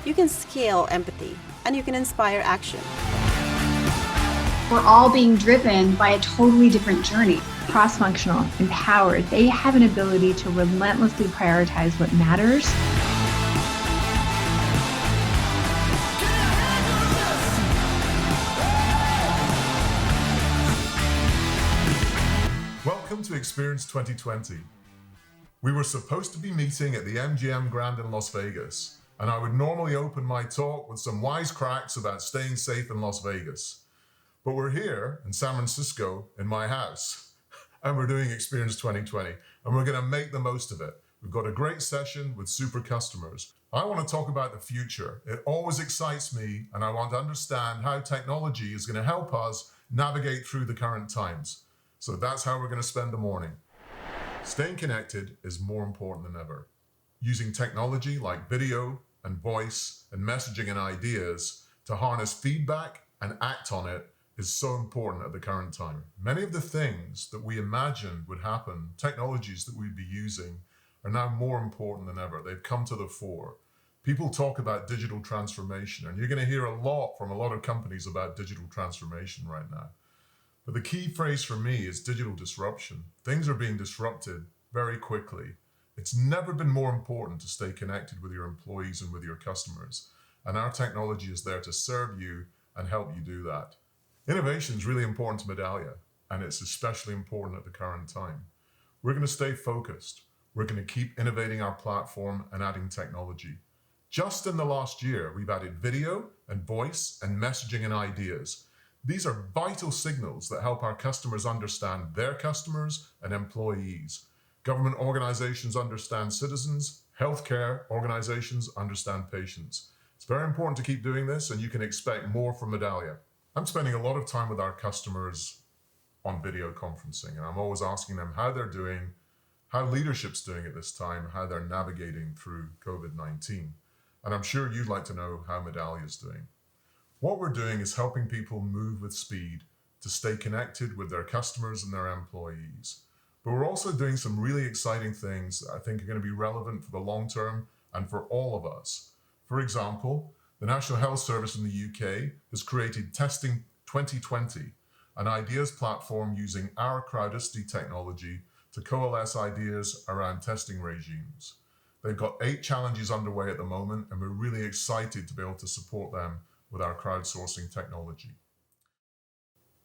You can scale empathy, and you can inspire action. We're all being driven by a totally different journey. Cross-functional, empowered, they have an ability to relentlessly prioritize what matters. Welcome to Experience 2020. We were supposed to be meeting at the MGM Grand in Las Vegas, and I would normally open my talk with some wisecracks about staying safe in Las Vegas. But we're here in San Francisco in my house, and we're doing Experience 2020, and we're going to make the most of it. We've got a great session with super customers. I want to talk about the future. It always excites me, and I want to understand how technology is going to help us navigate through the current times. So that's how we're going to spend the morning. Staying connected is more important than ever. Using technology like video and voice and messaging and ideas to harness feedback and act on it is so important at the current time. Many of the things that we imagined would happen, technologies that we'd be using, are now more important than ever. They've come to the fore. People talk about digital transformation, and you're going to hear a lot from a lot of companies about digital transformation right now. But the key phrase for me is digital disruption. Things are being disrupted very quickly. It's never been more important to stay connected with your employees and with your customers. And our technology is there to serve you and help you do that. Innovation is really important to Medallia, and it's especially important at the current time. We're going to stay focused. We're going to keep innovating our platform and adding technology. Just in the last year, we've added video and voice and messaging and ideas. These are vital signals that help our customers understand their customers and employees. Government organizations understand citizens. Healthcare organizations understand patients. It's very important to keep doing this, and you can expect more from Medallia. I'm spending a lot of time with our customers on video conferencing, and I'm always asking them how they're doing, how leadership's doing at this time, how they're navigating through COVID-19. And I'm sure you'd like to know how Medallia's doing. What we're doing is helping people move with speed to stay connected with their customers and their employees. But we're also doing some really exciting things that I think are going to be relevant for the long term and for all of us. For example, the National Health Service in the UK has created Testing 2020, an ideas platform using our Crowdicity technology to coalesce ideas around testing regimes. They've got 8 challenges underway at the moment, and we're really excited to be able to support them with our crowdsourcing technology.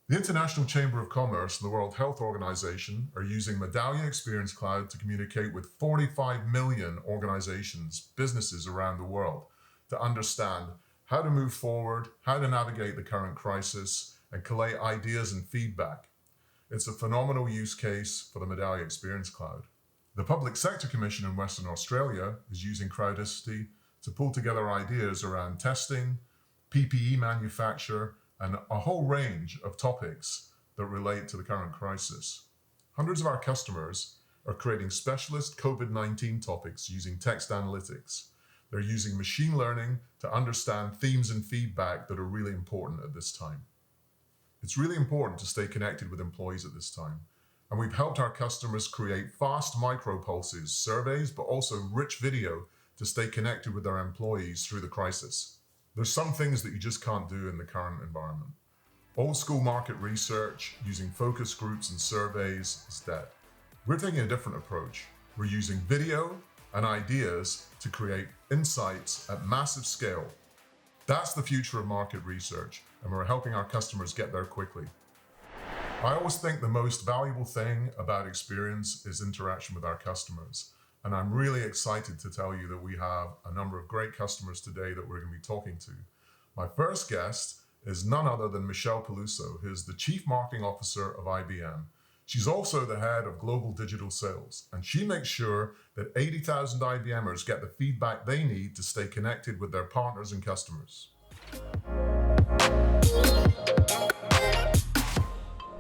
The International Chamber of Commerce and the World Health Organization are using Medallia Experience Cloud to communicate with 45 million organizations, businesses around the world, to understand how to move forward, how to navigate the current crisis, and collate ideas and feedback. It's a phenomenal use case for the Medallia Experience Cloud. The Public Sector Commission in Western Australia is using Crowdicity to pull together ideas around testing, PPE manufacture, and a whole range of topics that relate to the current crisis. Hundreds of our customers are creating specialist COVID-19 topics using text analytics. They're using machine learning to understand themes and feedback that are really important at this time. It's really important to stay connected with employees at this time. And we've helped our customers create fast micropulses, surveys, but also rich video to stay connected with their employees through the crisis. There's some things that you just can't do in the current environment. Old school market research using focus groups and surveys is dead. We're taking a different approach. We're using video and ideas to create insights at massive scale. That's the future of market research, and we're helping our customers get there quickly. I always think the most valuable thing about experience is interaction with our customers. And I'm really excited to tell you that we have a number of great customers today that we're going to be talking to. My first guest is none other than Michelle Peluso, who's the Chief Marketing Officer of IBM. She's also the head of global digital sales, and she makes sure that 80,000 IBMers get the feedback they need to stay connected with their partners and customers.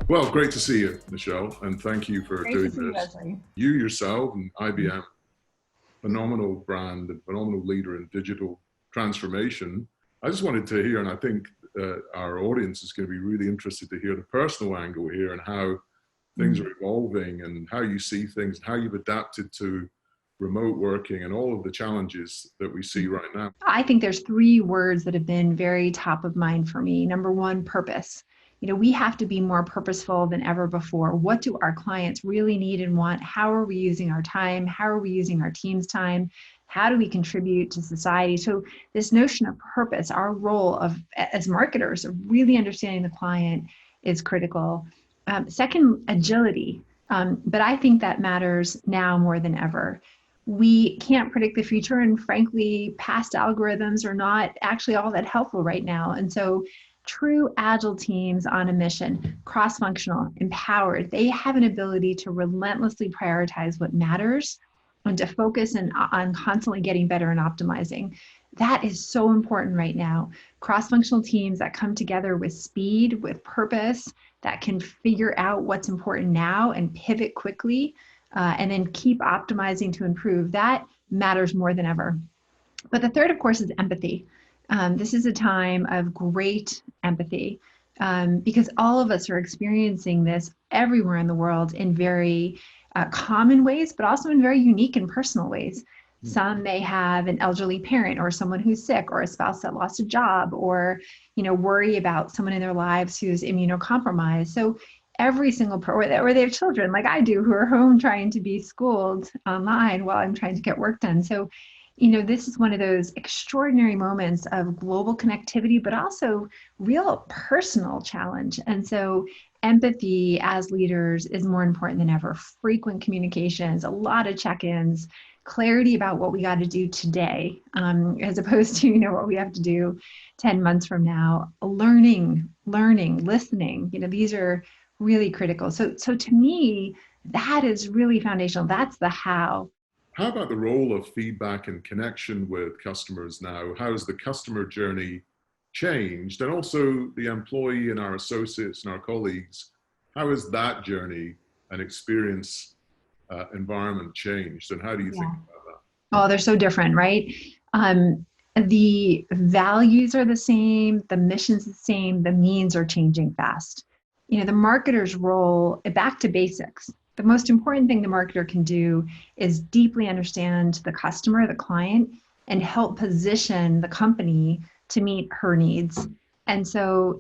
Well, great to see you, Michelle, and thank you for doing this. You yourself and IBM, phenomenal brand and phenomenal leader in digital transformation. I just wanted to hear, and I think our audience is going to be really interested to hear the personal angle here and how things are evolving and how you see things, how you've adapted to remote working and all of the challenges that we see right now? I think there's three words that have been very top of mind for me. Number one, purpose. We have to be more purposeful than ever before. What do our clients really need and want? How are we using our time? How are we using our team's time? How do we contribute to society? So this notion of purpose, our role as marketers of really understanding the client is critical. Second, agility. But I think that matters now more than ever. We can't predict the future, and frankly, past algorithms are not actually all that helpful right now. And so true agile teams on a mission, cross-functional, empowered, they have an ability to relentlessly prioritize what matters and to focus on constantly getting better and optimizing. That is so important right now. Cross-functional teams that come together with speed, with purpose, that can figure out what's important now and pivot quickly, and then keep optimizing to improve. That matters more than ever. But the third, of course, is empathy. This is a time of great empathy, because all of us are experiencing this everywhere in the world in very common ways, but also in very unique and personal ways. Some may have an elderly parent or someone who's sick or a spouse that lost a job, or worry about someone in their lives who's immunocompromised. So every single or they have children like I do who are home trying to be schooled online while I'm trying to get work done. So this is one of those extraordinary moments of global connectivity, but also real personal challenge. And so empathy as leaders is more important than ever. Frequent communications, a lot of check-ins, clarity about what we got to do today, as opposed to, what we have to do 10 months from now. Learning, listening, these are really critical. So to me, that is really foundational. That's the how. How about the role of feedback and connection with customers now? How has the customer journey changed? And also the employee and our associates and our colleagues, how has that journey and experience environment changed? And how do you think about that? Oh, they're so different, right? The values are the same, the mission's the same, the means are changing fast. The marketer's role, back to basics. The most important thing the marketer can do is deeply understand the customer, the client, and help position the company to meet her needs. And so,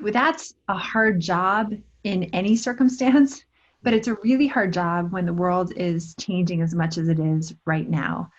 that's a hard job in any circumstance, but it's a really hard job when the world is changing as much as it is right now.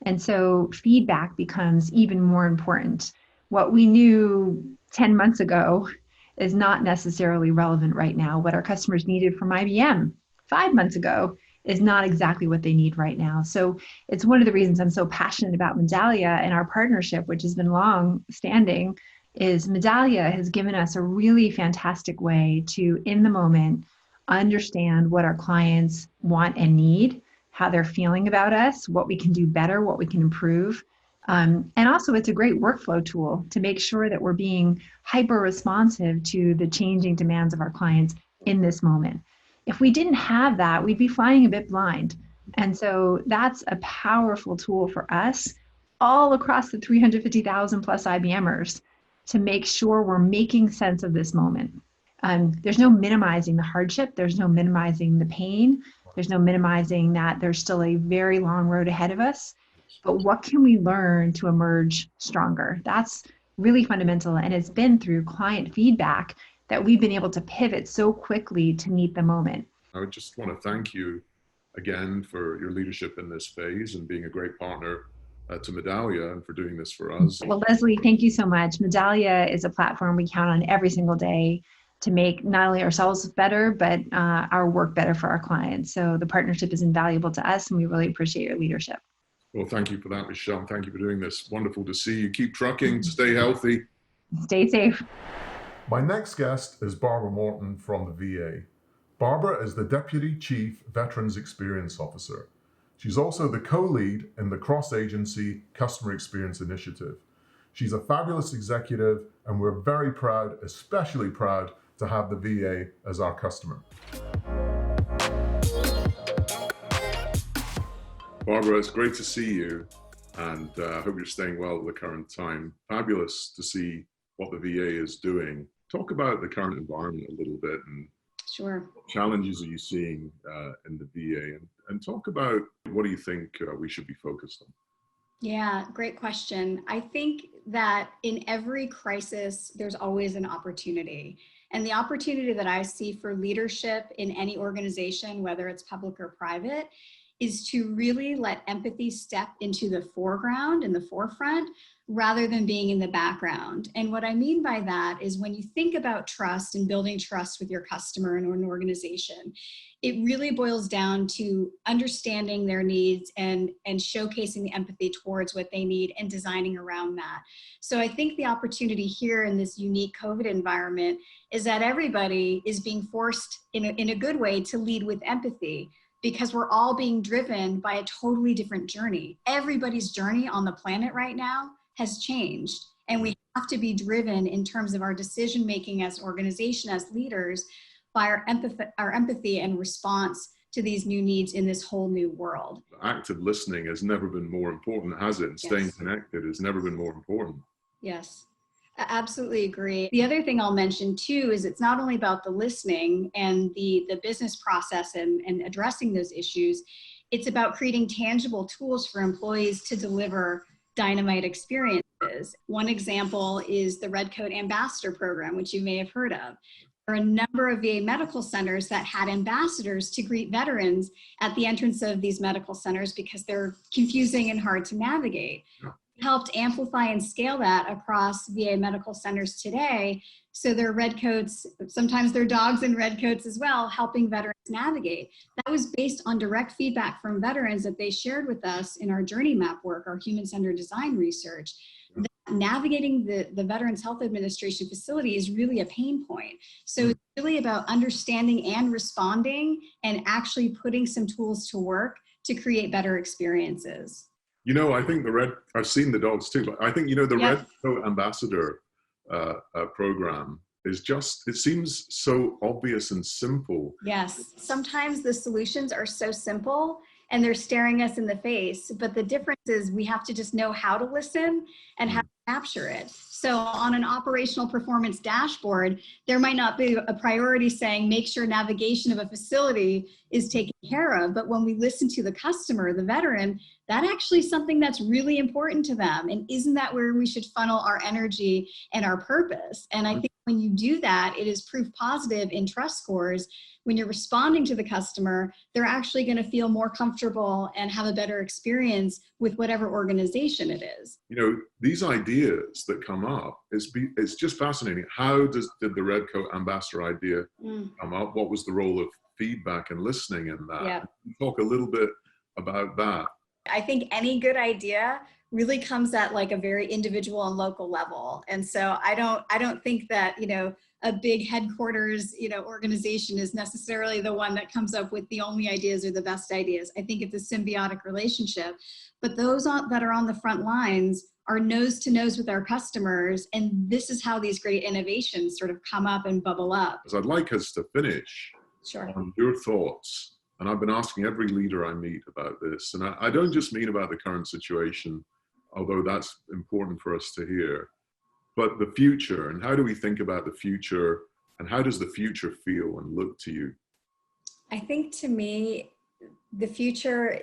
And so feedback becomes even more important. What we knew 10 months ago is not necessarily relevant right now. What our customers needed from IBM 5 months ago is not exactly what they need right now. So it's one of the reasons I'm so passionate about Medallia and our partnership, which has been long standing, is Medallia has given us a really fantastic way to, in the moment, understand what our clients want and need, how they're feeling about us, what we can do better, what we can improve. And also it's a great workflow tool to make sure that we're being hyper responsive to the changing demands of our clients in this moment. If we didn't have that, we'd be flying a bit blind. And so that's a powerful tool for us all across the 350,000 plus IBMers to make sure we're making sense of this moment. There's no minimizing the hardship. There's no minimizing the pain. There's no minimizing that there's still a very long road ahead of us. But what can we learn to emerge stronger? That's really fundamental. And it's been through client feedback that we've been able to pivot so quickly to meet the moment. I would just want to thank you again for your leadership in this phase and being a great partner to Medallia and for doing this for us. Well, Leslie, thank you so much. Medallia is a platform we count on every single day to make not only ourselves better, but our work better for our clients. So the partnership is invaluable to us, and we really appreciate your leadership. Well, thank you for that, Michelle. Thank you for doing this. Wonderful to see you. Keep trucking, stay healthy. Stay safe. My next guest is Barbara Morton from the VA. Barbara is the Deputy Chief Veterans Experience Officer. She's also the co-lead in the cross-agency Customer Experience Initiative. She's a fabulous executive, and we're very proud, especially proud, to have the VA as our customer. Barbara, it's great to see you, and I hope you're staying well at the current time. Fabulous to see what the VA is doing. Talk about the current environment a little bit and Sure. What challenges are you seeing in the VA? And talk about what do you think we should be focused on? Yeah, great question. I think that in every crisis, there's always an opportunity. And the opportunity that I see for leadership in any organization, whether it's public or private, is to really let empathy step into the foreground and the forefront rather than being in the background. And what I mean by that is when you think about trust and building trust with your customer and an organization, it really boils down to understanding their needs and showcasing the empathy towards what they need and designing around that. So I think the opportunity here in this unique COVID environment is that everybody is being forced in a good way to lead with empathy, because we're all being driven by a totally different journey. Everybody's journey on the planet right now has changed, and we have to be driven in terms of our decision making as an organization, as leaders, by our empathy and response to these new needs in this whole new world. Active listening has never been more important, has it? And staying Yes. connected has never been more important. Yes, I absolutely agree. The other thing I'll mention too is it's not only about the listening and the business process and addressing those issues, it's about creating tangible tools for employees to deliver dynamite experiences. One example is the Red Coat Ambassador Program, which you may have heard of. There are a number of VA medical centers that had ambassadors to greet veterans at the entrance of these medical centers because they're confusing and hard to navigate. Helped amplify and scale that across VA medical centers today. So their red coats, sometimes their dogs in red coats as well, helping veterans navigate. That was based on direct feedback from veterans that they shared with us in our journey map work, our human-centered design research. That navigating the Veterans Health Administration facility is really a pain point. So it's really about understanding and responding and actually putting some tools to work to create better experiences. You know, I think I've seen the dogs too, but I think, the Red Coat Ambassador program is just, it seems so obvious and simple. Yes, sometimes the solutions are so simple and they're staring us in the face, but the difference is we have to just know how to listen and how to capture it. So on an operational performance dashboard, there might not be a priority saying make sure navigation of a facility is taken care of, but when we listen to the customer, the veteran, that actually is something that's really important to them. And isn't that where we should funnel our energy and our purpose? And I think when you do that, it is proof positive in trust scores. When you're responding to the customer, they're actually going to feel more comfortable and have a better experience with whatever organization it is. These ideas that come up, it's just fascinating. How did the Red Coat Ambassador idea come up? What was the role of feedback and listening in that? Yeah. Talk a little bit about that. I think any good idea really comes at like a very individual and local level. And so I don't think that, a big headquarters, organization is necessarily the one that comes up with the only ideas or the best ideas. I think it's a symbiotic relationship, but those that are on the front lines are nose to nose with our customers. And this is how these great innovations sort of come up and bubble up. So I'd like us to finish on your thoughts. And I've been asking every leader I meet about this. And I don't just mean about the current situation, although that's important for us to hear, but the future. And how do we think about the future? And how does the future feel and look to you? I think to me, the future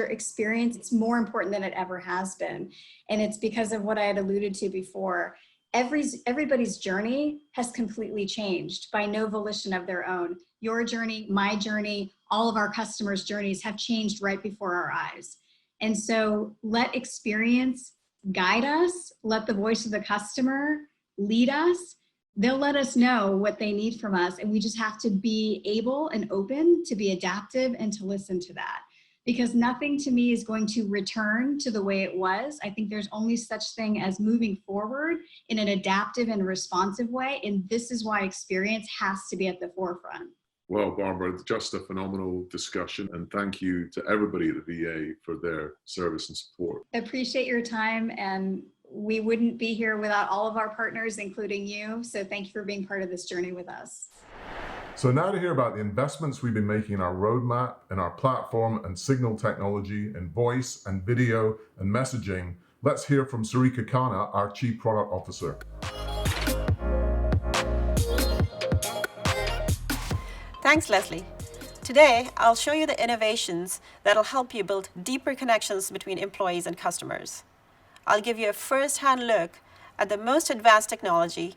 experience, it's more important than it ever has been. And it's because of what I had alluded to before. Everybody's journey has completely changed by no volition of their own. Your journey, my journey, all of our customers' journeys have changed right before our eyes. And so let experience guide us, let the voice of the customer lead us. They'll let us know what they need from us. And we just have to be able and open to be adaptive and to listen to that. Because nothing to me is going to return to the way it was. I think there's only such thing as moving forward in an adaptive and responsive way. And this is why experience has to be at the forefront. Well, Barbara, it's just a phenomenal discussion. And thank you to everybody at the VA for their service and support. I appreciate your time. And we wouldn't be here without all of our partners, including you. So thank you for being part of this journey with us. So now to hear about the investments we've been making in our roadmap, in our platform and signal technology, in voice and video and messaging, let's hear from Sarika Khanna, our Chief Product Officer. Thanks, Leslie. Today, I'll show you the innovations that'll help you build deeper connections between employees and customers. I'll give you a first-hand look at the most advanced technology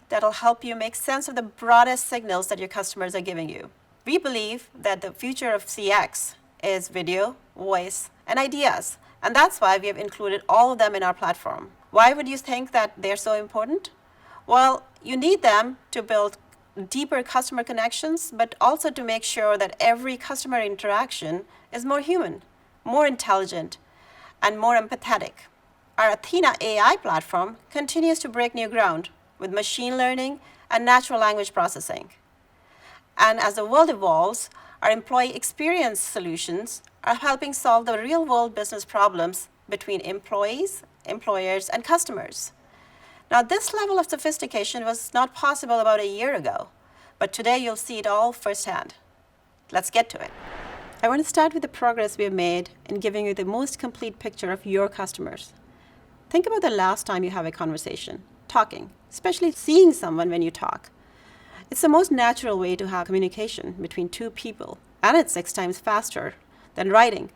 that'll help you make sense of the broadest signals that your customers are giving you. We believe that the future of CX is video, voice, and ideas, and that's why we have included all of them in our platform. Why would you think that they're so important? Well, you need them to build deeper customer connections, but also to make sure that every customer interaction is more human, more intelligent, and more empathetic. Our Athena AI platform continues to break new ground with machine learning and natural language processing. And as the world evolves, our employee experience solutions are helping solve the real-world business problems between employees, employers, and customers. Now, this level of sophistication was not possible about a year ago, but today you'll see it all firsthand. Let's get to it. I want to start with the progress we have made in giving you the most complete picture of your customers. Think about the last time you have a conversation, talking, especially seeing someone when you talk. It's the most natural way to have communication between two people, and it's 6 times faster than writing.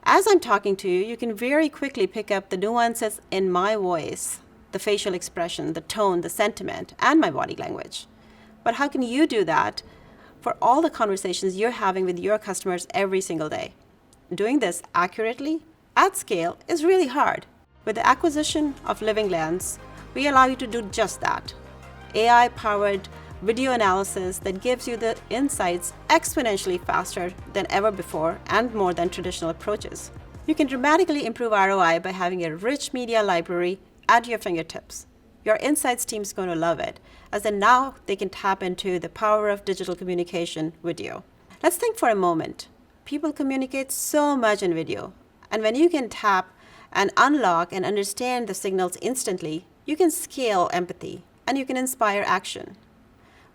As I'm talking to you, you can very quickly pick up the nuances in my voice, the facial expression, the tone, the sentiment, and my body language. But how can you do that for all the conversations you're having with your customers every single day? Doing this accurately, at scale, is really hard. With the acquisition of Living Lens, we allow you to do just that. AI-powered video analysis that gives you the insights exponentially faster than ever before and more than traditional approaches. You can dramatically improve ROI by having a rich media library at your fingertips. Your insights team is going to love it, as then now they can tap into the power of digital communication video. Let's think for a moment. People communicate so much in video, and when you can tap and unlock and understand the signals instantly, you can scale empathy and you can inspire action.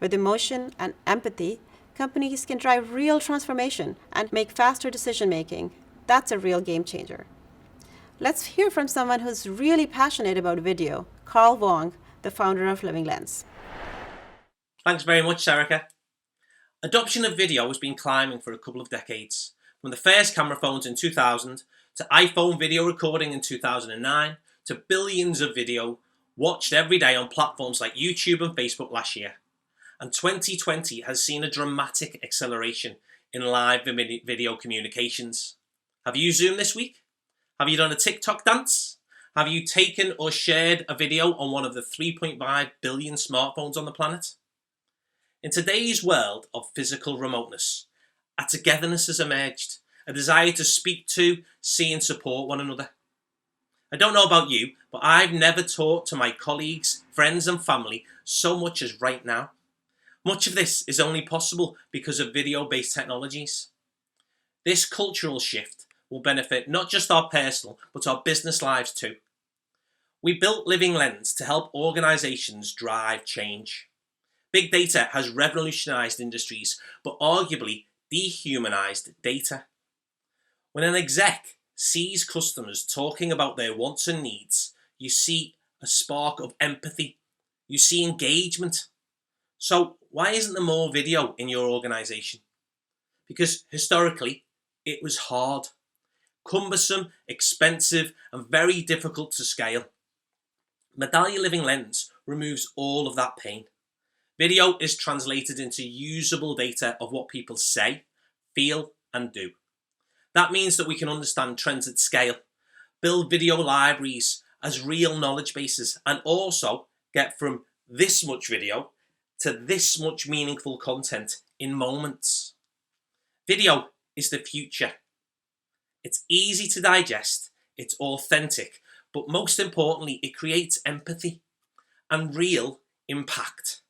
With emotion and empathy, companies can drive real transformation and make faster decision making. That's a real game changer. Let's hear from someone who's really passionate about video, Carl Wong, the founder of Living Lens. Thanks very much, Sarika. Adoption of video has been climbing for a couple of decades, from the first camera phones in 2000 to iPhone video recording in 2009 to billions of video watched every day on platforms like YouTube and Facebook last year. And 2020 has seen a dramatic acceleration in live video communications. Have you Zoomed this week? Have you done a TikTok dance? Have you taken or shared a video on one of the 3.5 billion smartphones on the planet? In today's world of physical remoteness, a togetherness has emerged, a desire to speak to, see and support one another. I don't know about you, but I've never talked to my colleagues, friends and family so much as right now. Much of this is only possible because of video-based technologies. This cultural shift will benefit not just our personal, but our business lives too. We built Living Lens to help organizations drive change. Big data has revolutionized industries, but arguably dehumanized data. When an exec sees customers talking about their wants and needs, you see a spark of empathy. You see engagement. So why isn't there more video in your organization? Because historically, it was hard, cumbersome, expensive, and very difficult to scale. Medallia Living Lens removes all of that pain. Video is translated into usable data of what people say, feel, and do. That means that we can understand trends at scale, build video libraries as real knowledge bases, and also get from this much video to this much meaningful content in moments. Video is the future. It's easy to digest, it's authentic, but most importantly, it creates empathy and real impact.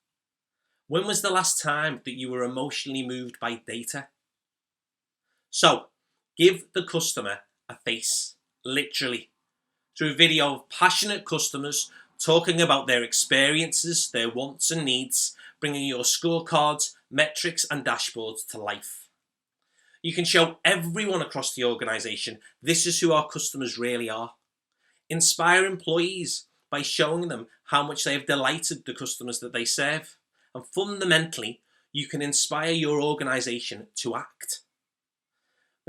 When was the last time that you were emotionally moved by data? So, give the customer a face, literally, through video of passionate customers talking about their experiences, their wants and needs, bringing your scorecards, metrics and dashboards to life. You can show everyone across the organisation this is who our customers really are. Inspire employees by showing them how much they have delighted the customers that they serve. And fundamentally, you can inspire your organization to act.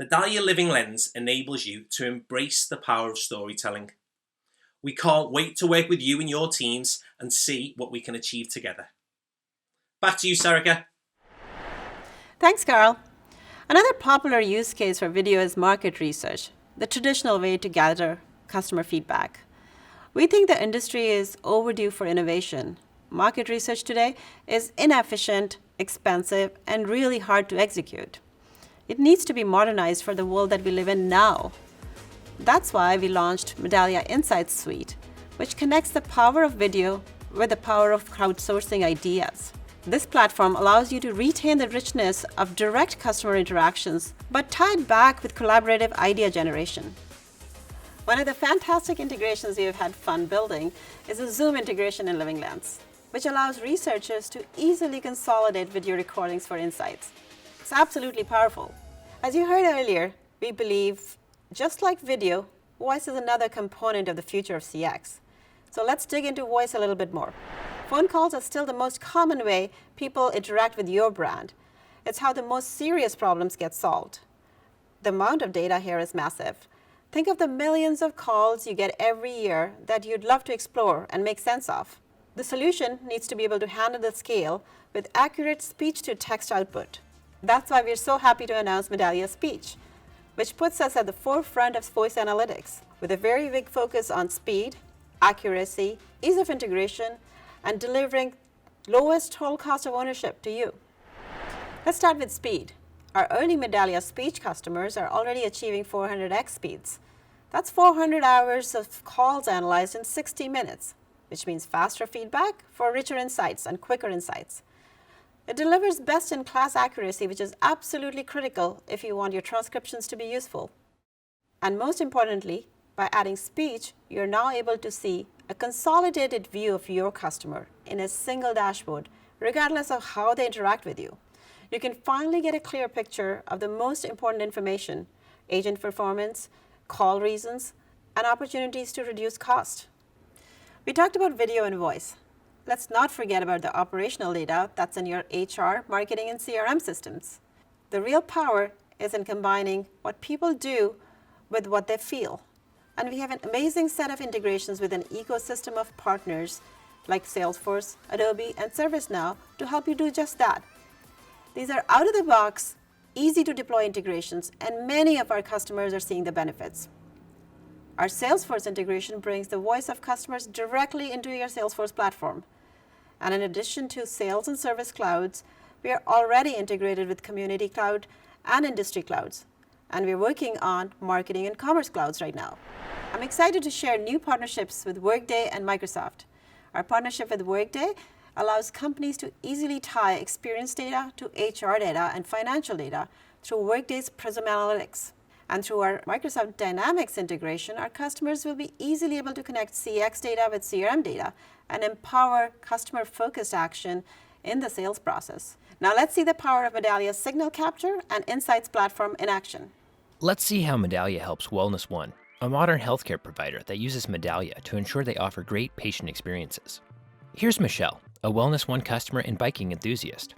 Medallia Living Lens enables you to embrace the power of storytelling. We can't wait to work with you and your teams and see what we can achieve together. Back to you, Sarika. Thanks, Carl. Another popular use case for video is market research, the traditional way to gather customer feedback. We think the industry is overdue for innovation. Market research today is inefficient, expensive, and really hard to execute. It needs to be modernized for the world that we live in now. That's why we launched Medallia Insights Suite, which connects the power of video with the power of crowdsourcing ideas. This platform allows you to retain the richness of direct customer interactions, but tie it back with collaborative idea generation. One of the fantastic integrations we have had fun building is a Zoom integration in Living Lens, which allows researchers to easily consolidate video recordings for insights. It's absolutely powerful. As you heard earlier, we believe, just like video, voice is another component of the future of CX. So let's dig into voice a little bit more. Phone calls are still the most common way people interact with your brand. It's how the most serious problems get solved. The amount of data here is massive. Think of the millions of calls you get every year that you'd love to explore and make sense of. The solution needs to be able to handle the scale with accurate speech-to-text output. That's why we're so happy to announce Medallia Speech, which puts us at the forefront of voice analytics with a very big focus on speed, accuracy, ease of integration, and delivering lowest total cost of ownership to you. Let's start with speed. Our early Medallia Speech customers are already achieving 400x speeds. That's 400 hours of calls analyzed in 60 minutes, which means faster feedback for richer insights and quicker insights. It delivers best-in-class accuracy, which is absolutely critical if you want your transcriptions to be useful. And most importantly, by adding speech, you're now able to see a consolidated view of your customer in a single dashboard, regardless of how they interact with you. You can finally get a clear picture of the most important information: agent performance, call reasons, and opportunities to reduce cost. We talked about video and voice. Let's not forget about the operational data that's in your HR, marketing, and CRM systems. The real power is in combining what people do with what they feel. And we have an amazing set of integrations with an ecosystem of partners like Salesforce, Adobe, and ServiceNow to help you do just that. These are out-of-the-box, easy-to-deploy integrations, and many of our customers are seeing the benefits. Our Salesforce integration brings the voice of customers directly into your Salesforce platform. And in addition to sales and service clouds, we are already integrated with Community Cloud and Industry Clouds. And we're working on marketing and commerce clouds right now. I'm excited to share new partnerships with Workday and Microsoft. Our partnership with Workday allows companies to easily tie experience data to HR data and financial data through Workday's Prism Analytics. And through our Microsoft Dynamics integration, our customers will be easily able to connect CX data with CRM data and empower customer-focused action in the sales process. Now let's see the power of Medallia's signal capture and insights platform in action. Let's see how Medallia helps Wellness One, a modern healthcare provider that uses Medallia to ensure they offer great patient experiences. Here's Michelle, a Wellness One customer and biking enthusiast.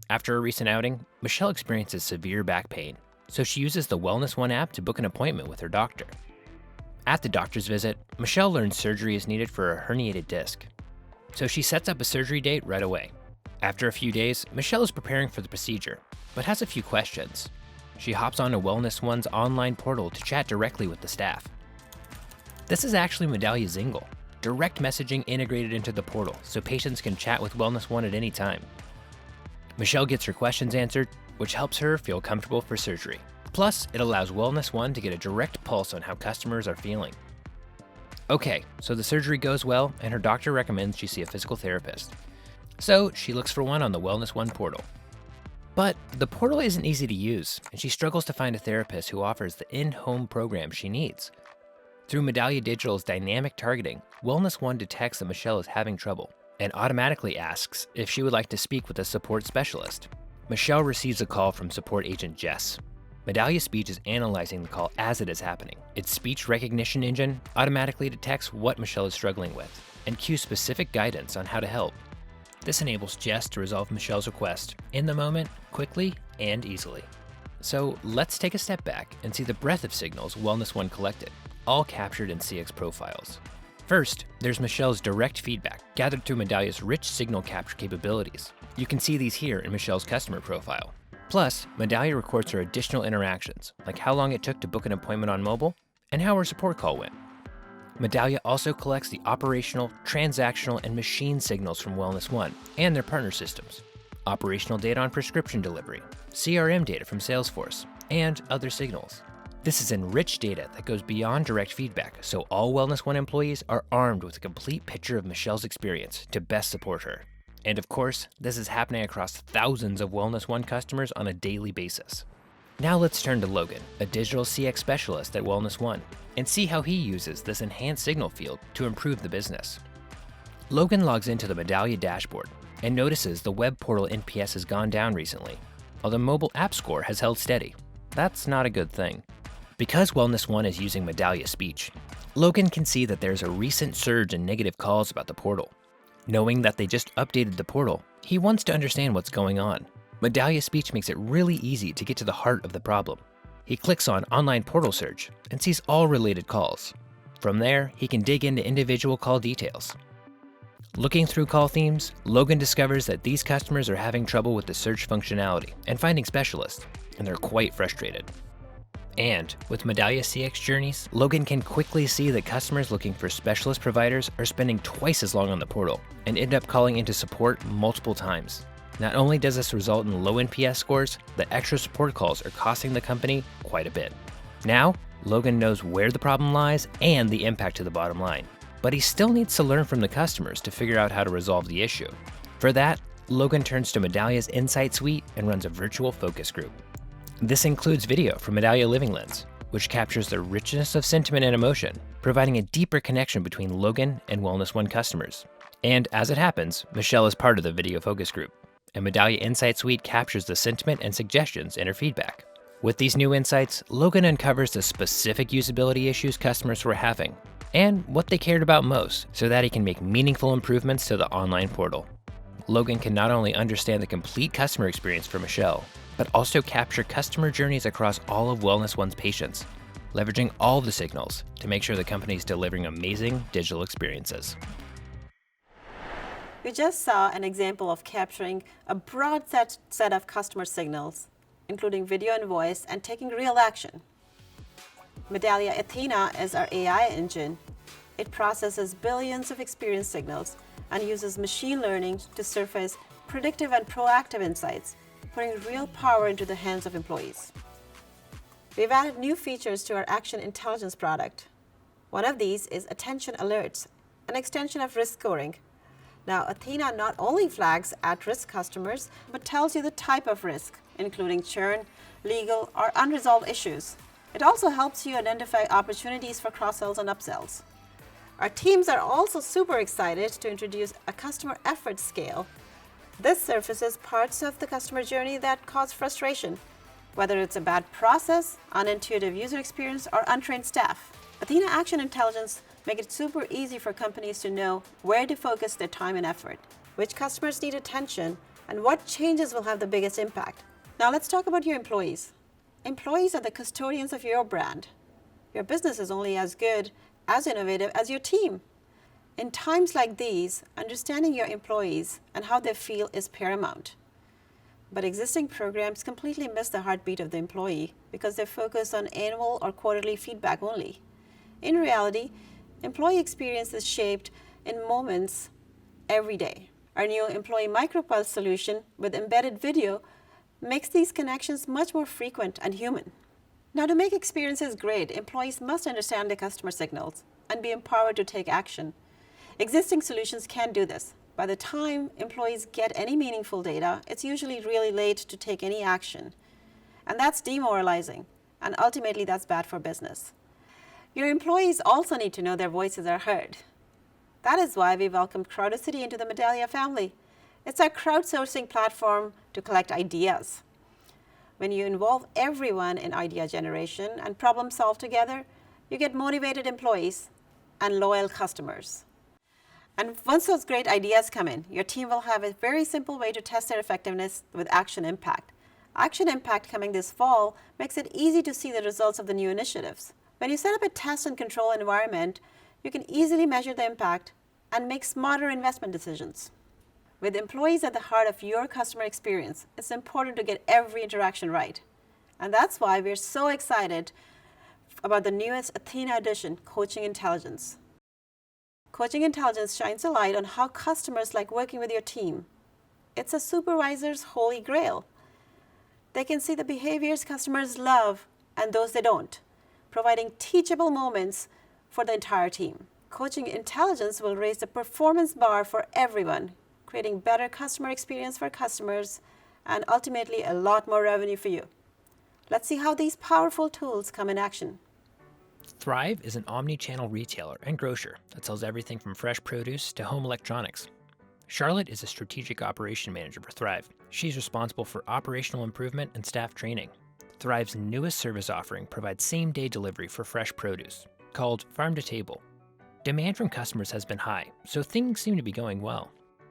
After a recent outing, Michelle experiences severe back pain, so she uses the Wellness One app to book an appointment with her doctor. At the doctor's visit, Michelle learns surgery is needed for a herniated disc, so she sets up a surgery date right away. After a few days, Michelle is preparing for the procedure, but has a few questions. She hops onto Wellness One's online portal to chat directly with the staff. This is actually Medallia Zingle, direct messaging integrated into the portal so patients can chat with Wellness One at any time. Michelle gets her questions answered, which helps her feel comfortable for surgery. Plus, it allows Wellness One to get a direct pulse on how customers are feeling. Okay, so the surgery goes well, and her doctor recommends she see a physical therapist. So she looks for one on the Wellness One portal. But the portal isn't easy to use, and she struggles to find a therapist who offers the in-home program she needs. Through Medallia Digital's dynamic targeting, Wellness One detects that Michelle is having trouble and automatically asks if she would like to speak with a support specialist. Michelle receives a call from support agent Jess. Medallia Speech is analyzing the call as it is happening. Its speech recognition engine automatically detects what Michelle is struggling with and cues specific guidance on how to help. This enables Jess to resolve Michelle's request in the moment, quickly, and easily. So let's take a step back and see the breadth of signals Wellness One collected, all captured in CX profiles. First, there's Michelle's direct feedback, gathered through Medallia's rich signal capture capabilities. You can see these here in Michelle's customer profile. Plus, Medallia records her additional interactions, like how long it took to book an appointment on mobile, and how her support call went. Medallia also collects the operational, transactional, and machine signals from Wellness One and their partner systems, operational data on prescription delivery, CRM data from Salesforce, and other signals. This is enriched data that goes beyond direct feedback, so all Wellness One employees are armed with a complete picture of Michelle's experience to best support her. And of course, this is happening across thousands of Wellness One customers on a daily basis. Now let's turn to Logan, a digital CX specialist at Wellness One, and see how he uses this enhanced signal field to improve the business. Logan logs into the Medallia dashboard and notices the web portal NPS has gone down recently, while the mobile app score has held steady. That's not a good thing. Because Wellness One is using Medallia Speech, Logan can see that there's a recent surge in negative calls about the portal. Knowing that they just updated the portal, he wants to understand what's going on. Medallia Speech makes it really easy to get to the heart of the problem. He clicks on Online Portal Search and sees all related calls. From there, he can dig into individual call details. Looking through call themes, Logan discovers that these customers are having trouble with the search functionality and finding specialists, and they're quite frustrated. And with Medallia CX Journeys, Logan can quickly see that customers looking for specialist providers are spending twice as long on the portal and end up calling into support multiple times. Not only does this result in low NPS scores, the extra support calls are costing the company quite a bit. Now, Logan knows where the problem lies and the impact to the bottom line, but he still needs to learn from the customers to figure out how to resolve the issue. For that, Logan turns to Medallia's Insight Suite and runs a virtual focus group. This includes video from Medallia Living Lens, which captures the richness of sentiment and emotion, providing a deeper connection between Logan and Wellness One customers. And as it happens, Michelle is part of the video focus group, and Medallia Insight Suite captures the sentiment and suggestions in her feedback. With these new insights, Logan uncovers the specific usability issues customers were having, and what they cared about most, so that he can make meaningful improvements to the online portal. Logan can not only understand the complete customer experience for Michelle, but also capture customer journeys across all of Wellness One's patients, leveraging all the signals to make sure the company is delivering amazing digital experiences. We just saw an example of capturing a broad set of customer signals, including video and voice, and taking real action. Medallia Athena is our AI engine. It processes billions of experience signals and uses machine learning to surface predictive and proactive insights, putting real power into the hands of employees. We've added new features to our Action Intelligence product. One of these is Attention Alerts, an extension of risk scoring. Now, Athena not only flags at-risk customers, but tells you the type of risk, including churn, legal, or unresolved issues. It also helps you identify opportunities for cross-sells and upsells. Our teams are also super excited to introduce a customer effort scale. This surfaces parts of the customer journey that cause frustration, whether it's a bad process, unintuitive user experience, or untrained staff. Athena Action Intelligence make it super easy for companies to know where to focus their time and effort, which customers need attention, and what changes will have the biggest impact. Now let's talk about your employees. Employees are the custodians of your brand. Your business is only as good, as innovative as your team. In times like these, understanding your employees and how they feel is paramount. But existing programs completely miss the heartbeat of the employee because they focus on annual or quarterly feedback only. In reality, employee experience is shaped in moments every day. Our new Employee MicroPulse solution with embedded video makes these connections much more frequent and human. Now, to make experiences great, employees must understand the customer signals and be empowered to take action. Existing solutions can't do this. By the time employees get any meaningful data, it's usually really late to take any action. And that's demoralizing, and ultimately that's bad for business. Your employees also need to know their voices are heard. That is why we welcomed Crowdicity into the Medallia family. It's our crowdsourcing platform to collect ideas. When you involve everyone in idea generation and problem solve together, you get motivated employees and loyal customers. And once those great ideas come in, your team will have a very simple way to test their effectiveness with Action Impact. Action Impact coming this fall makes it easy to see the results of the new initiatives. When you set up a test and control environment, you can easily measure the impact and make smarter investment decisions. With employees at the heart of your customer experience, it's important to get every interaction right. And that's why we're so excited about the newest Athena edition, Coaching Intelligence. Coaching Intelligence shines a light on how customers like working with your team. It's a supervisor's holy grail. They can see the behaviors customers love and those they don't, providing teachable moments for the entire team. Coaching Intelligence will raise the performance bar for everyone, creating better customer experience for customers and ultimately a lot more revenue for you. Let's see how these powerful tools come in action. Thrive is an omni-channel retailer and grocer that sells everything from fresh produce to home electronics. Charlotte is a strategic operation manager for Thrive. She's responsible for operational improvement and staff training. Thrive's newest service offering provides same-day delivery for fresh produce, called Farm to Table. Demand from customers has been high, so things seem to be going well.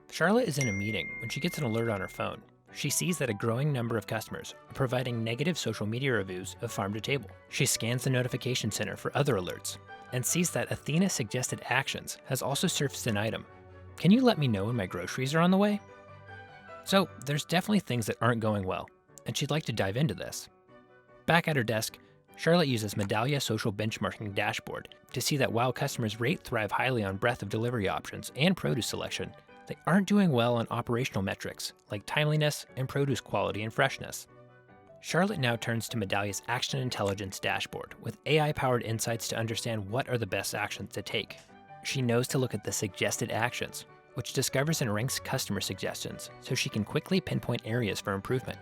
Charlotte is in a meeting when she gets an alert on her phone. She sees that a growing number of customers are providing negative social media reviews of Farm to Table. She scans the notification center for other alerts and sees that Athena Suggested Actions has also surfaced an item. Can you let me know when my groceries are on the way? So there's definitely things that aren't going well, and she'd like to dive into this. Back at her desk, Charlotte uses Medallia social benchmarking dashboard to see that while customers rate Thrive highly on breadth of delivery options and produce selection, they aren't doing well on operational metrics like timeliness and produce quality and freshness. Charlotte now turns to Medallia's Action Intelligence dashboard with AI-powered insights to understand what are the best actions to take. She knows to look at the suggested actions, which discovers and ranks customer suggestions so she can quickly pinpoint areas for improvement.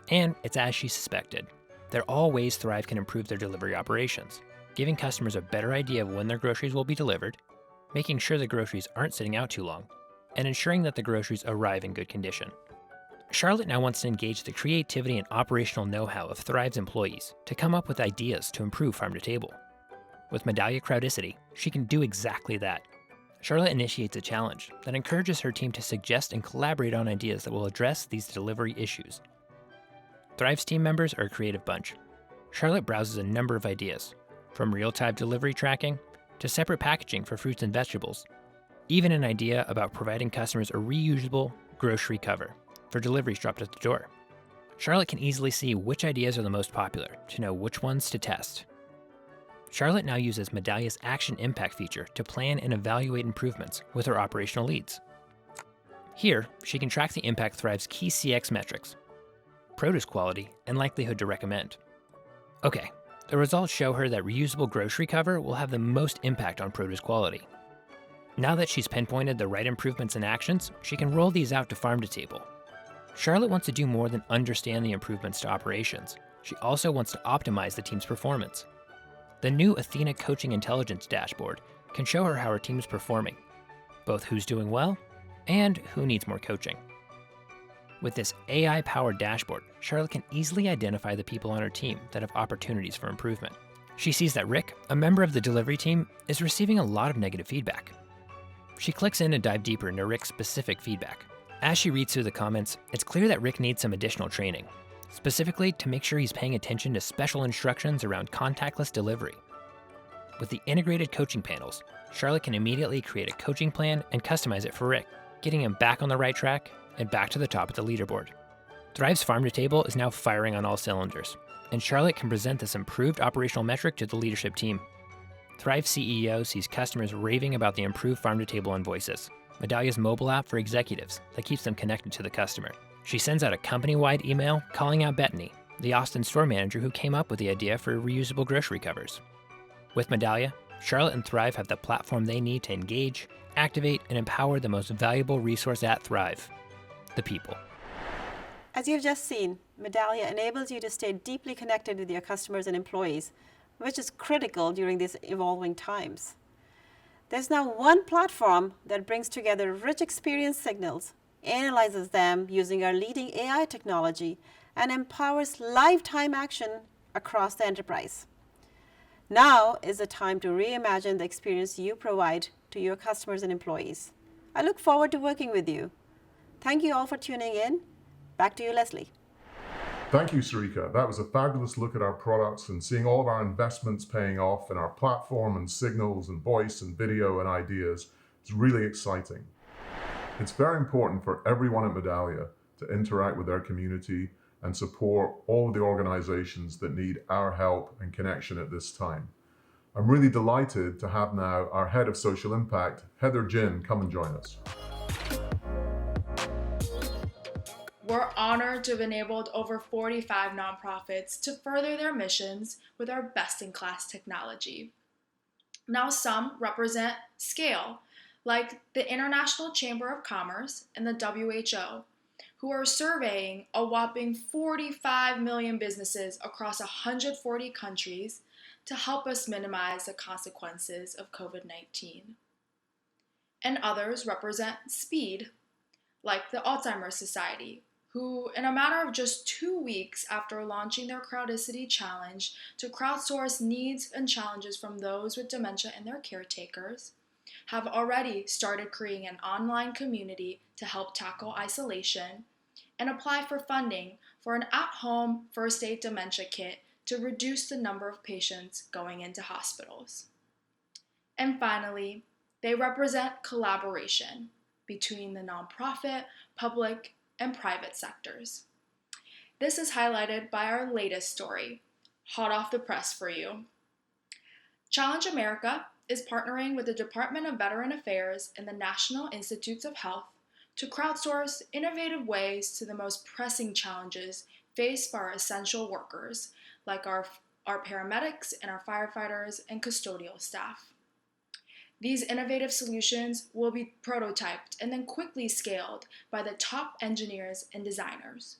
And it's as she suspected. They're all ways Thrive can improve their delivery operations, giving customers a better idea of when their groceries will be delivered, making sure the groceries aren't sitting out too long, and ensuring that the groceries arrive in good condition. Charlotte now wants to engage the creativity and operational know-how of Thrive's employees to come up with ideas to improve Farm to Table. With Medallia Crowdicity, she can do exactly that. Charlotte initiates a challenge that encourages her team to suggest and collaborate on ideas that will address these delivery issues. Thrive's team members are a creative bunch. Charlotte browses a number of ideas, from real-time delivery tracking to separate packaging for fruits and vegetables, even an idea about providing customers a reusable grocery cover for deliveries dropped at the door. Charlotte can easily see which ideas are the most popular to know which ones to test. Charlotte now uses Medallia's Action Impact feature to plan and evaluate improvements with her operational leads. Here, she can track the impact Thrive's key CX metrics, produce quality, and likelihood to recommend. Okay, the results show her that reusable grocery cover will have the most impact on produce quality. Now that she's pinpointed the right improvements and actions, she can roll these out to Farm to Table. Charlotte wants to do more than understand the improvements to operations. She also wants to optimize the team's performance. The new Athena Coaching Intelligence dashboard can show her how her team is performing, both who's doing well and who needs more coaching. With this AI-powered dashboard, Charlotte can easily identify the people on her team that have opportunities for improvement. She sees that Rick, a member of the delivery team, is receiving a lot of negative feedback. She clicks in to dive deeper into Rick's specific feedback. As she reads through the comments, it's clear that Rick needs some additional training, specifically to make sure he's paying attention to special instructions around contactless delivery. With the integrated coaching panels, Charlotte can immediately create a coaching plan and customize it for Rick, getting him back on the right track and back to the top of the leaderboard. Thrive's Farm to Table is now firing on all cylinders, and Charlotte can present this improved operational metric to the leadership team. Thrive CEO sees customers raving about the improved Farm to Table invoices, Medallia's mobile app for executives that keeps them connected to the customer. She sends out a company-wide email calling out Bettany, the Austin store manager who came up with the idea for reusable grocery covers. With Medallia, Charlotte and Thrive have the platform they need to engage, activate, and empower the most valuable resource at Thrive, the people. As you've just seen, Medallia enables you to stay deeply connected with your customers and employees, which is critical during these evolving times. There's now one platform that brings together rich experience signals, analyzes them using our leading AI technology, and empowers lifetime action across the enterprise. Now is the time to reimagine the experience you provide to your customers and employees. I look forward to working with you. Thank you all for tuning in. Back to you, Leslie. Thank you, Sarika. That was a fabulous look at our products and seeing all of our investments paying off in our platform and signals and voice and video and ideas. It's really exciting. It's very important for everyone at Medallia to interact with their community and support all of the organizations that need our help and connection at this time. I'm really delighted to have now our Head of Social Impact, Heather Jin, come and join us. We're honored to have enabled over 45 nonprofits to further their missions with our best-in-class technology. Now some represent scale, like the International Chamber of Commerce and the WHO, who are surveying a whopping 45 million businesses across 140 countries to help us minimize the consequences of COVID-19. And others represent speed, like the Alzheimer's Society, who, in a matter of just 2 weeks after launching their Crowdicity Challenge to crowdsource needs and challenges from those with dementia and their caretakers, have already started creating an online community to help tackle isolation and apply for funding for an at-home first aid dementia kit to reduce the number of patients going into hospitals. And finally, they represent collaboration between the nonprofit, public, and private sectors. This is highlighted by our latest story, hot off the press for you. Challenge America is partnering with the Department of Veteran Affairs and the National Institutes of Health to crowdsource innovative ways to the most pressing challenges faced by our essential workers, like our paramedics and our firefighters and custodial staff. These innovative solutions will be prototyped and then quickly scaled by the top engineers and designers,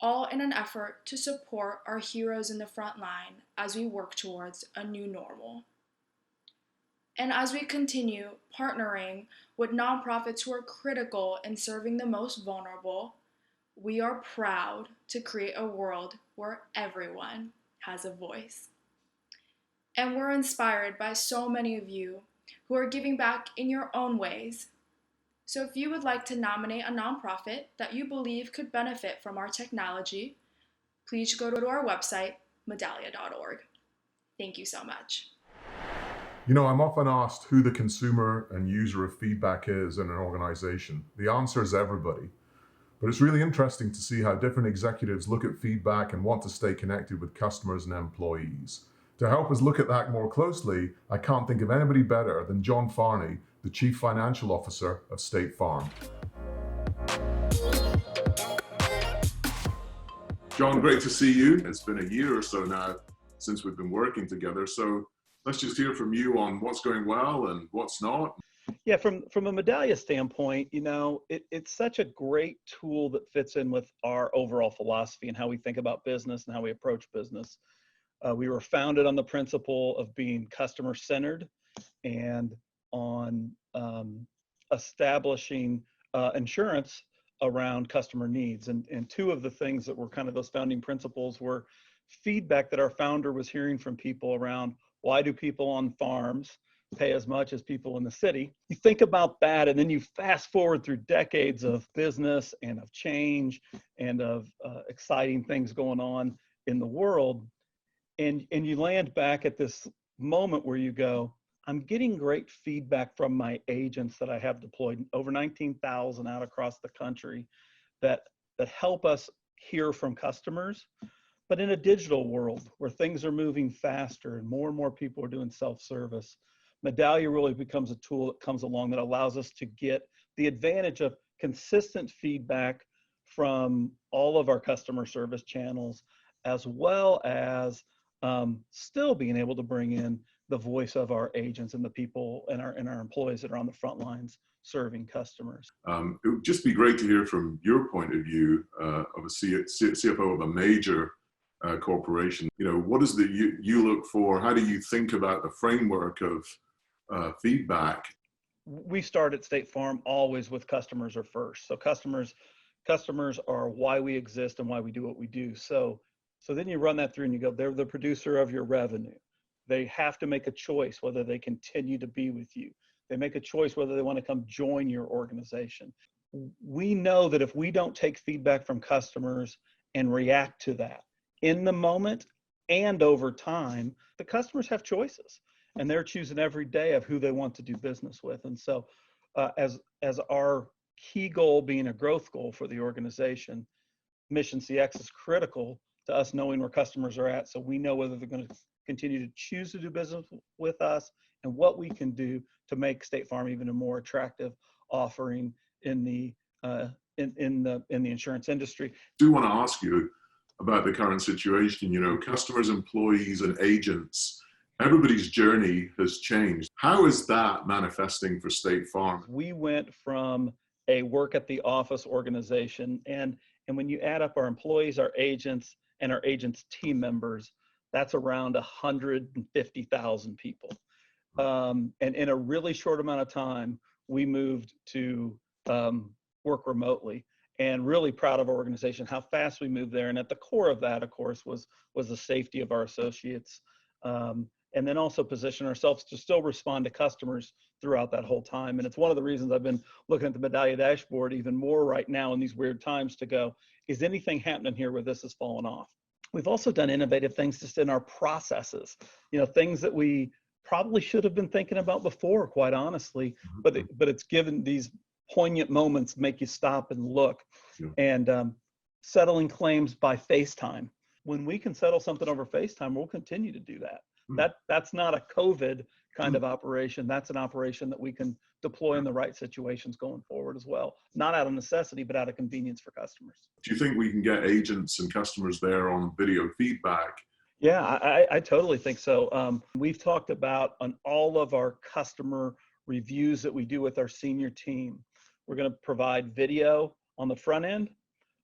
all in an effort to support our heroes in the front line as we work towards a new normal. And as we continue partnering with nonprofits who are critical in serving the most vulnerable, we are proud to create a world where everyone has a voice. And we're inspired by so many of you who are giving back in your own ways. So if you would like to nominate a nonprofit that you believe could benefit from our technology, please go to our website, medallia.org. Thank you so much. You know, I'm often asked who the consumer and user of feedback is in an organization. The answer is everybody. But it's really interesting to see how different executives look at feedback and want to stay connected with customers and employees. To help us look at that more closely, I can't think of anybody better than John Farney, the Chief Financial Officer of State Farm. John, great to see you. It's been a year or so now since we've been working together. So let's just hear from you on what's going well and what's not. Yeah, from a Medallia standpoint, you know, it's such a great tool that fits in with our overall philosophy and how we think about business and how we approach business. We were founded on the principle of being customer-centered and on establishing insurance around customer needs. And two of the things that were kind of those founding principles were feedback that our founder was hearing from people around why do people on farms pay as much as people in the city. You think about that, and then you fast forward through decades of business and of change and of exciting things going on in the world. And you land back at this moment where you go, I'm getting great feedback from my agents that I have deployed, over 19,000 out across the country, that help us hear from customers. But in a digital world where things are moving faster and more people are doing self-service, Medallia really becomes a tool that comes along that allows us to get the advantage of consistent feedback from all of our customer service channels, as well as still being able to bring in the voice of our agents and the people and our employees that are on the front lines serving customers. It would just be great to hear from your point of view of a CFO of a major corporation. You know, what is you look for? How do you think about the framework of feedback? We start at State Farm always with customers are first. So customers are why we exist and why we do what we do. So then you run that through and you go, they're the producer of your revenue. They have to make a choice whether they continue to be with you. They make a choice whether they want to come join your organization. We know that if we don't take feedback from customers and react to that in the moment and over time, the customers have choices, and they're choosing every day of who they want to do business with. And so as our key goal being a growth goal for the organization, Mission CX is critical to us knowing where customers are at, so we know whether they're going to continue to choose to do business with us and what we can do to make State Farm even a more attractive offering in the insurance industry. I do want to ask you about the current situation. You know, customers, employees, and agents, everybody's journey has changed. How is that manifesting for State Farm? We went from a work at the office organization, and when you add up our employees, our agents, and our agents' team members, that's around 150,000 people. And in a really short amount of time, we moved to work remotely, and really proud of our organization, how fast we moved there. And at the core of that, of course, was the safety of our associates. And then also position ourselves to still respond to customers throughout that whole time. And it's one of the reasons I've been looking at the Medallia dashboard even more right now in these weird times to go, is anything happening here where this has fallen off? We've also done innovative things just in our processes, you know, things that we probably should have been thinking about before, quite honestly, but it's given these poignant moments make you stop and look. And settling claims by FaceTime. When we can settle something over FaceTime, we'll continue to do that. That's not a COVID kind of operation. That's an operation that we can deploy in the right situations going forward as well. Not out of necessity, but out of convenience for customers. Do you think we can get agents and customers there on video feedback? Yeah, I totally think so. We've talked about on all of our customer reviews that we do with our senior team, we're going to provide video on the front end.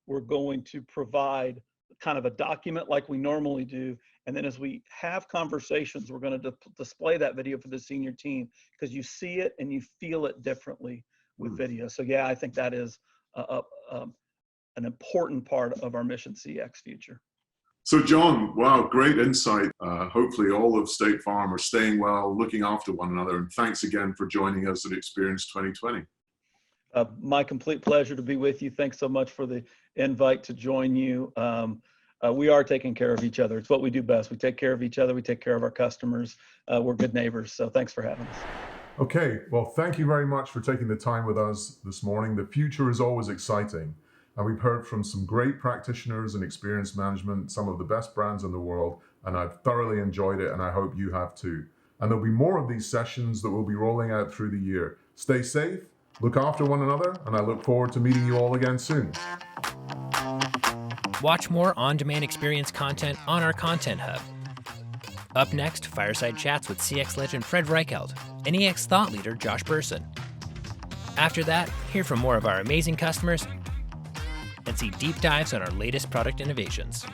We're going to provide kind of a document like we normally do. And then as we have conversations, we're going to display that video for the senior team, because you see it and you feel it differently with video. So yeah, I think that is an important part of our Mission CX future. So John, wow, great insight. Hopefully all of State Farm are staying well, looking after one another. And thanks again for joining us at Experience 2020. My complete pleasure to be with you. Thanks so much for the invite to join you. We are taking care of each other. It's what we do best. We take care of each other. We take care of our customers. We're good neighbors. So thanks for having us. Okay, well, thank you very much for taking the time with us this morning. The future is always exciting. And we've heard from some great practitioners in experience management, some of the best brands in the world, and I've thoroughly enjoyed it, and I hope you have too. And there'll be more of these sessions that we'll be rolling out through the year. Stay safe, look after one another, and I look forward to meeting you all again soon. Watch more on-demand experience content on our Content Hub. Up next, fireside chats with CX legend Fred Reichelt and EX thought leader Josh Burson. After that, hear from more of our amazing customers and see deep dives on our latest product innovations.